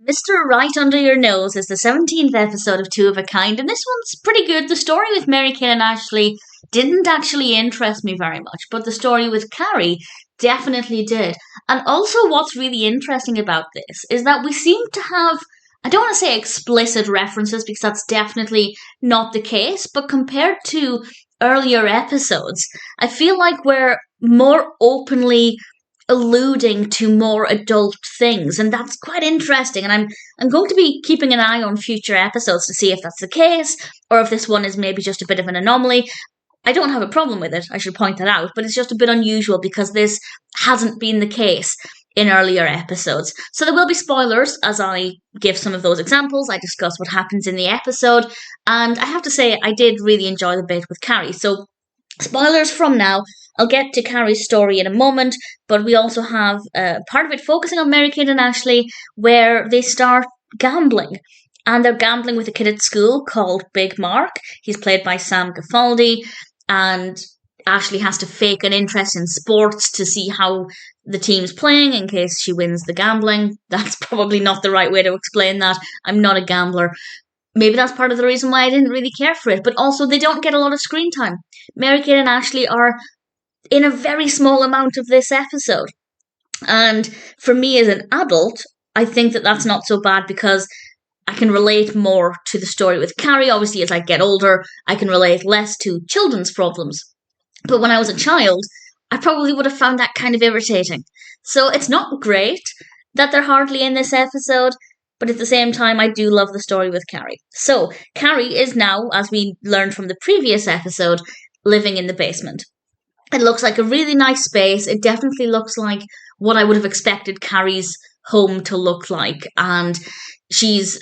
Mr. Right Under Your Nose is the 17th episode of Two of a Kind, and this one's pretty good. The story with Mary-Kate and Ashley didn't actually interest me very much, but the story with Carrie definitely did. And also, what's really interesting about this is that we seem to have, I don't want to say explicit references because that's definitely not the case, but compared to earlier episodes, I feel like we're more openly alluding to more adult things, and that's quite interesting. And I'm going to be keeping an eye on future episodes to see if that's the case, or if this one is maybe just a bit of an anomaly. I don't have a problem with it, I should point that out, but it's just a bit unusual because this hasn't been the case in earlier episodes. So there will be spoilers as I give some of those examples. I discuss what happens in the episode, and I have to say I did really enjoy the bit with Carrie. So spoilers from now. I'll get to Carrie's story in a moment, but we also have part of it focusing on Mary-Kate and Ashley, where they start gambling. And they're gambling with a kid at school called Big Mark. He's played by Sam Gifaldi, and Ashley has to fake an interest in sports to see how the team's playing in case she wins the gambling. That's probably not the right way to explain that. I'm not a gambler. Maybe that's part of the reason why I didn't really care for it, but also they don't get a lot of screen time. Mary-Kate and Ashley are in a very small amount of this episode. And for me as an adult, I think that that's not so bad because I can relate more to the story with Carrie. Obviously, as I get older, I can relate less to children's problems. But when I was a child, I probably would have found that kind of irritating. So it's not great that they're hardly in this episode, but at the same time, I do love the story with Carrie. So Carrie is now, as we learned from the previous episode, living in the basement. It looks like a really nice space. It definitely looks like what I would have expected Carrie's home to look like. And she's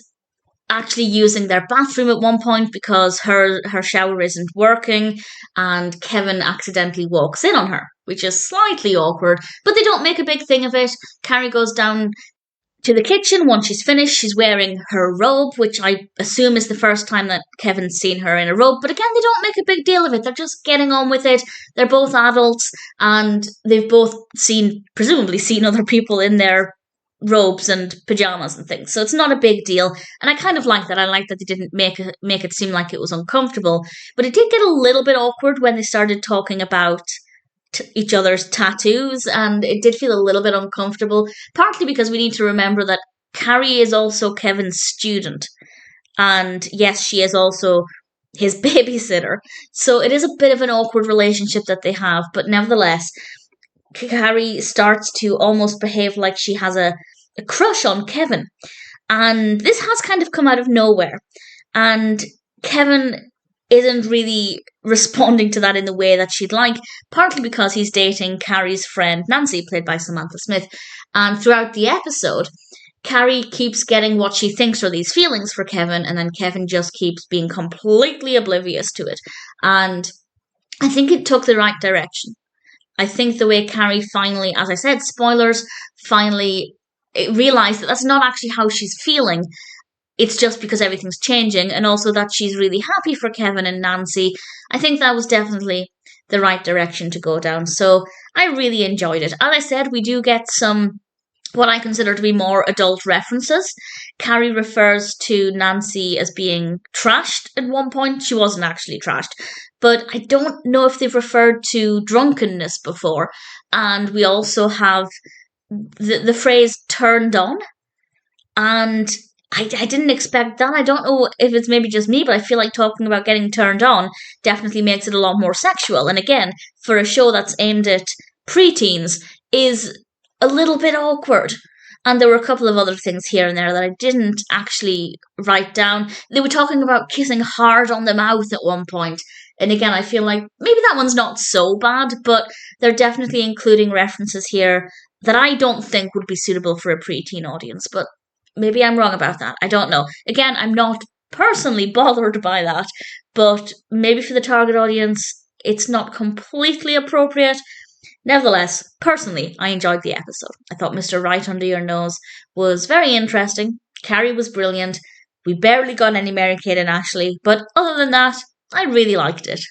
actually using their bathroom at one point because her shower isn't working, and Kevin accidentally walks in on her, which is slightly awkward, but they don't make a big thing of it. Carrie goes down to the kitchen. Once she's finished, she's wearing her robe, which I assume is the first time that Kevin's seen her in a robe. But again, they don't make a big deal of it. They're just getting on with it. They're both adults, and they've both presumably seen other people in their robes and pajamas and things. So it's not a big deal. And I kind of like that. I like that they didn't make it seem like it was uncomfortable. But it did get a little bit awkward when they started talking about each other's tattoos, and it did feel a little bit uncomfortable, partly because we need to remember that Carrie is also Kevin's student, and yes, she is also his babysitter, so it is a bit of an awkward relationship that they have, but nevertheless, Carrie starts to almost behave like she has a crush on Kevin, and this has kind of come out of nowhere, and Kevin isn't really responding to that in the way that she'd like, partly because he's dating Carrie's friend Nancy, played by Samantha Smith. And throughout the episode, Carrie keeps getting what she thinks are these feelings for Kevin, and then Kevin just keeps being completely oblivious to it. And I think it took the right direction. I think the way Carrie finally, as I said, spoilers, finally realised that that's not actually how she's feeling. It's just because everything's changing, and also that she's really happy for Kevin and Nancy. I think that was definitely the right direction to go down. So I really enjoyed it. As I said, we do get some what I consider to be more adult references. Carrie refers to Nancy as being trashed at one point. She wasn't actually trashed, but I don't know if they've referred to drunkenness before. And we also have the phrase turned on, and I didn't expect that. I don't know if it's maybe just me, but I feel like talking about getting turned on definitely makes it a lot more sexual. And again, for a show that's aimed at preteens, is a little bit awkward. And there were a couple of other things here and there that I didn't actually write down. They were talking about kissing hard on the mouth at one point. And again, I feel like maybe that one's not so bad, but they're definitely including references here that I don't think would be suitable for a preteen audience. But maybe I'm wrong about that. I don't know. Again, I'm not personally bothered by that, but maybe for the target audience, it's not completely appropriate. Nevertheless, personally, I enjoyed the episode. I thought Mr. Right Under Your Nose was very interesting. Carrie was brilliant. We barely got any Mary-Kate and Ashley, but other than that, I really liked it.